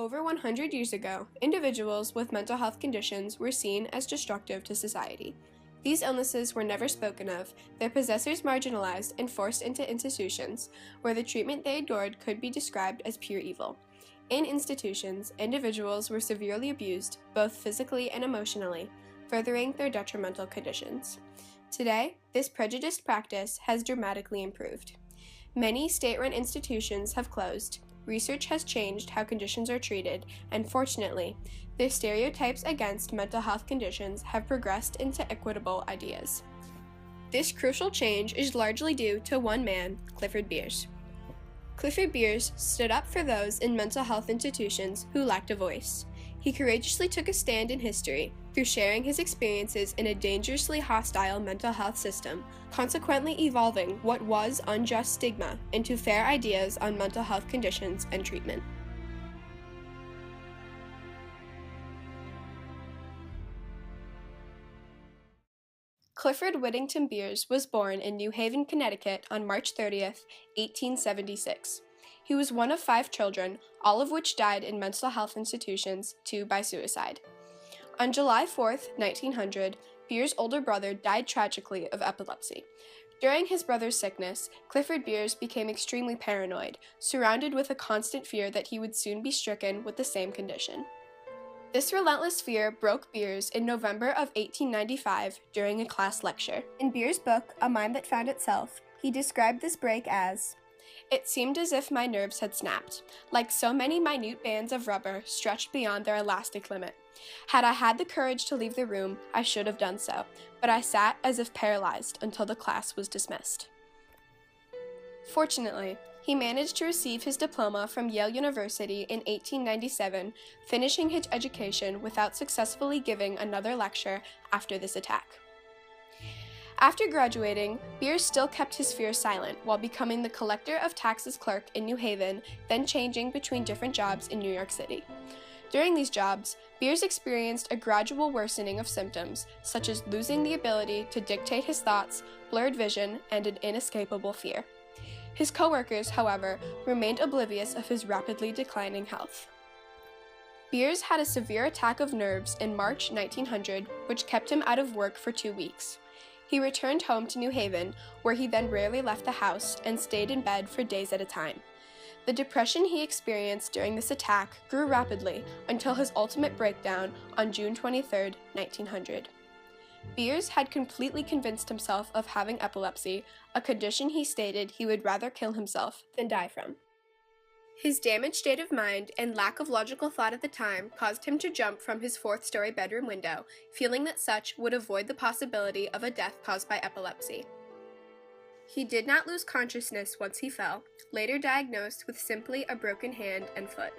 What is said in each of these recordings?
Over 100 years ago, individuals with mental health conditions were seen as destructive to society. These illnesses were never spoken of, their possessors marginalized and forced into institutions, where the treatment they endured could be described as pure evil. In institutions, individuals were severely abused, both physically and emotionally, furthering their detrimental conditions. Today, this prejudiced practice has dramatically improved. Many state-run institutions have closed. Research has changed how conditions are treated, and fortunately, the stereotypes against mental health conditions have progressed into equitable ideas. This crucial change is largely due to one man, Clifford Beers. Clifford Beers stood up for those in mental health institutions who lacked a voice. He courageously took a stand in history through sharing his experiences in a dangerously hostile mental health system, consequently evolving what was unjust stigma into fair ideas on mental health conditions and treatment. Clifford Whittington Beers was born in New Haven, Connecticut on March 30th, 1876. He was one of 5 children, all of which died in mental health institutions, 2 by suicide. On July 4th, 1900, Beers' older brother died tragically of epilepsy. During his brother's sickness, Clifford Beers became extremely paranoid, surrounded with a constant fear that he would soon be stricken with the same condition. This relentless fear broke Beers in November of 1895 during a class lecture. In Beers' book, A Mind That Found Itself, he described this break as, "It seemed as if my nerves had snapped, like so many minute bands of rubber stretched beyond their elastic limit. Had I had the courage to leave the room, I should have done so, but I sat as if paralyzed until the class was dismissed." Fortunately, he managed to receive his diploma from Yale University in 1897, finishing his education without successfully giving another lecture after this attack. After graduating, Beers still kept his fears silent while becoming the collector of taxes clerk in New Haven, then changing between different jobs in New York City. During these jobs, Beers experienced a gradual worsening of symptoms, such as losing the ability to dictate his thoughts, blurred vision, and an inescapable fear. His coworkers, however, remained oblivious of his rapidly declining health. Beers had a severe attack of nerves in March 1900, which kept him out of work for 2 weeks. He returned home to New Haven, where he then rarely left the house and stayed in bed for days at a time. The depression he experienced during this attack grew rapidly until his ultimate breakdown on June 23, 1900. Beers had completely convinced himself of having epilepsy, a condition he stated he would rather kill himself than die from. His damaged state of mind and lack of logical thought at the time caused him to jump from his 4th-story bedroom window, feeling that such would avoid the possibility of a death caused by epilepsy. He did not lose consciousness once he fell, later diagnosed with simply a broken hand and foot.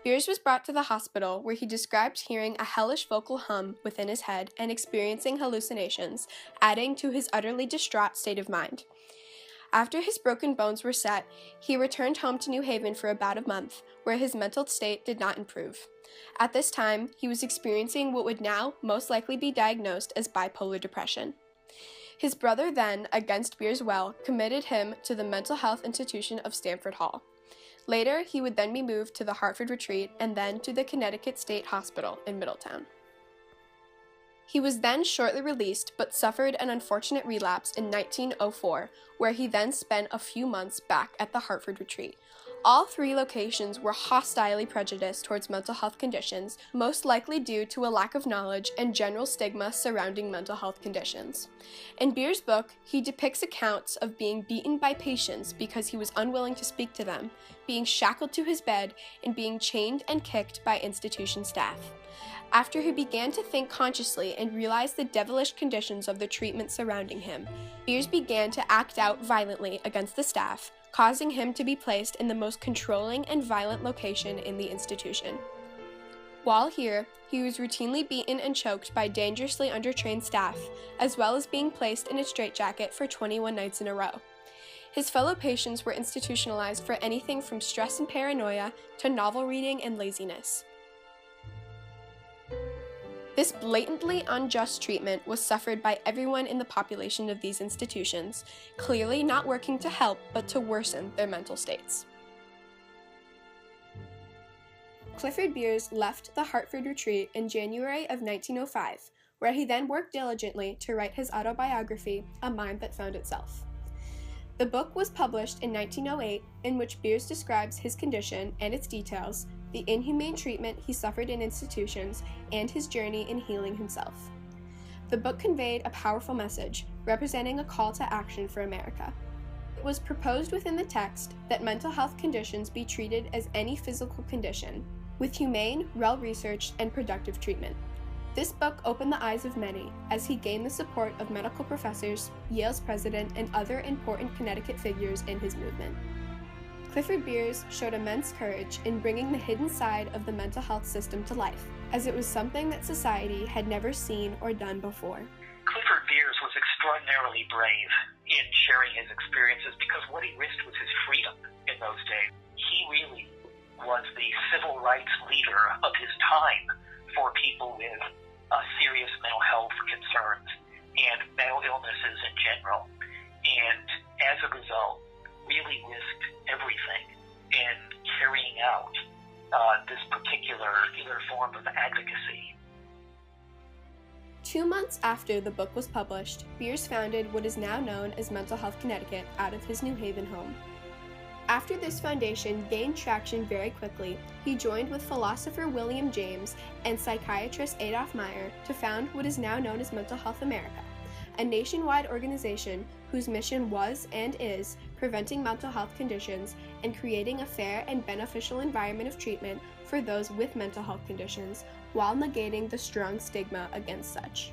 Beers was brought to the hospital, where he described hearing a hellish vocal hum within his head and experiencing hallucinations, adding to his utterly distraught state of mind. After his broken bones were set, he returned home to New Haven for about a month, where his mental state did not improve. At this time, he was experiencing what would now most likely be diagnosed as bipolar depression. His brother then, against Beers' will, committed him to the mental health institution of Stamford Hall. Later, he would then be moved to the Hartford Retreat and then to the Connecticut State Hospital in Middletown. He was then shortly released, but suffered an unfortunate relapse in 1904, where he then spent a few months back at the Hartford Retreat. All 3 locations were hostilely prejudiced towards mental health conditions, most likely due to a lack of knowledge and general stigma surrounding mental health conditions. In Beers' book, he depicts accounts of being beaten by patients because he was unwilling to speak to them, being shackled to his bed, and being chained and kicked by institution staff. After he began to think consciously and realized the devilish conditions of the treatment surrounding him, Beers began to act out violently against the staff, causing him to be placed in the most controlling and violent location in the institution. While here, he was routinely beaten and choked by dangerously undertrained staff, as well as being placed in a straitjacket for 21 nights in a row. His fellow patients were institutionalized for anything from stress and paranoia to novel reading and laziness. This blatantly unjust treatment was suffered by everyone in the population of these institutions, clearly not working to help but to worsen their mental states. Clifford Beers left the Hartford retreat in January of 1905, where he then worked diligently to write his autobiography, A Mind That Found Itself. The book was published in 1908, in which Beers describes his condition and its details, the inhumane treatment he suffered in institutions, and his journey in healing himself. The book conveyed a powerful message, representing a call to action for America. It was proposed within the text that mental health conditions be treated as any physical condition, with humane, well-researched, and productive treatment. This book opened the eyes of many, as he gained the support of medical professors, Yale's president, and other important Connecticut figures in his movement. Clifford Beers showed immense courage in bringing the hidden side of the mental health system to life, as it was something that society had never seen or done before. Clifford Beers was extraordinarily brave in sharing his experiences because what he risked was his freedom in those days. He really was the civil rights leader of his time for people with serious mental health concerns and mental illnesses in general, and as a result, really risked everything in carrying out this particular form of advocacy. 2 months after the book was published, Beers founded what is now known as Mental Health Connecticut out of his New Haven home. After this foundation gained traction very quickly, he joined with philosopher William James and psychiatrist Adolph Meyer to found what is now known as Mental Health America, a nationwide organization whose mission was and is preventing mental health conditions and creating a fair and beneficial environment of treatment for those with mental health conditions, while negating the strong stigma against such.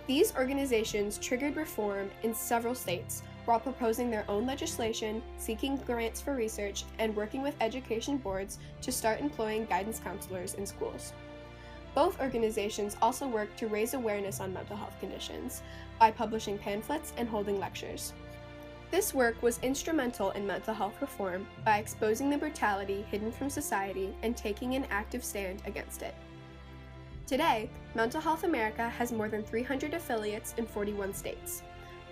These organizations triggered reform in several states, while proposing their own legislation, seeking grants for research, and working with education boards to start employing guidance counselors in schools. Both organizations also work to raise awareness on mental health conditions by publishing pamphlets and holding lectures. This work was instrumental in mental health reform by exposing the brutality hidden from society and taking an active stand against it. Today, Mental Health America has more than 300 affiliates in 41 states.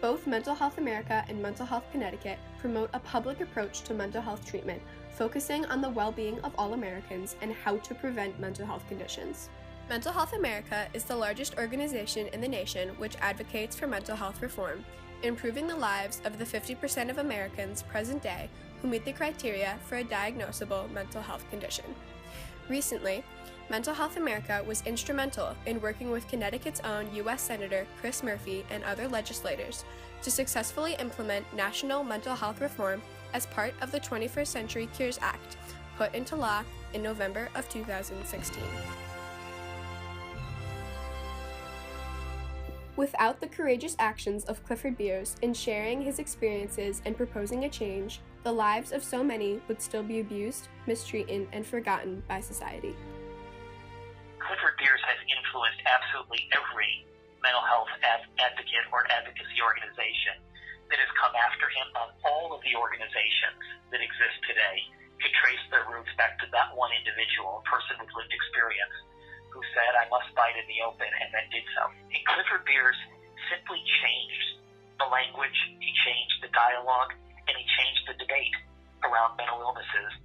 Both Mental Health America and Mental Health Connecticut promote a public approach to mental health treatment, focusing on the well-being of all Americans and how to prevent mental health conditions. Mental Health America is the largest organization in the nation which advocates for mental health reform, improving the lives of the 50% of Americans present day who meet the criteria for a diagnosable mental health condition. Recently, Mental Health America was instrumental in working with Connecticut's own U.S. Senator Chris Murphy and other legislators to successfully implement national mental health reform as part of the 21st Century Cures Act, put into law in November of 2016. Without the courageous actions of Clifford Beers in sharing his experiences and proposing a change, the lives of so many would still be abused, mistreated, and forgotten by society. Clifford Beers has influenced absolutely every mental health advocate or advocacy organization that has come after him. All of the organizations that exist today could trace their roots back to that one individual, a person with lived experience, who said, "I must fight in the open," and then did so. And Clifford Beers simply changed the language, he changed the dialogue, and he changed the debate around mental illnesses.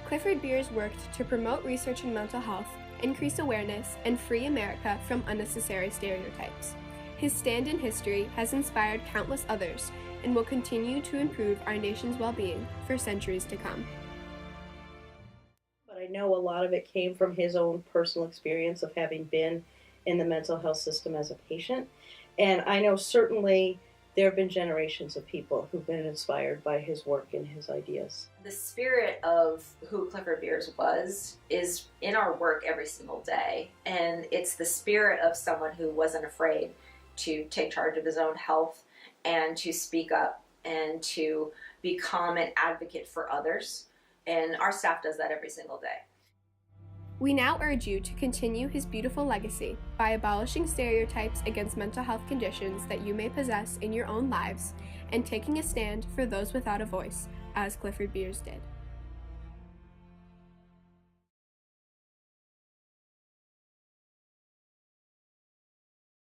Clifford Beers worked to promote research in mental health, increase awareness, and free America from unnecessary stereotypes. His stand in history has inspired countless others and will continue to improve our nation's well-being for centuries to come. But I know a lot of it came from his own personal experience of having been in the mental health system as a patient. And I know certainly there have been generations of people who've been inspired by his work and his ideas. The spirit of who Clifford Beers was is in our work every single day. And it's the spirit of someone who wasn't afraid to take charge of his own health and to speak up and to become an advocate for others. And our staff does that every single day. We now urge you to continue his beautiful legacy by abolishing stereotypes against mental health conditions that you may possess in your own lives and taking a stand for those without a voice, as Clifford Beers did.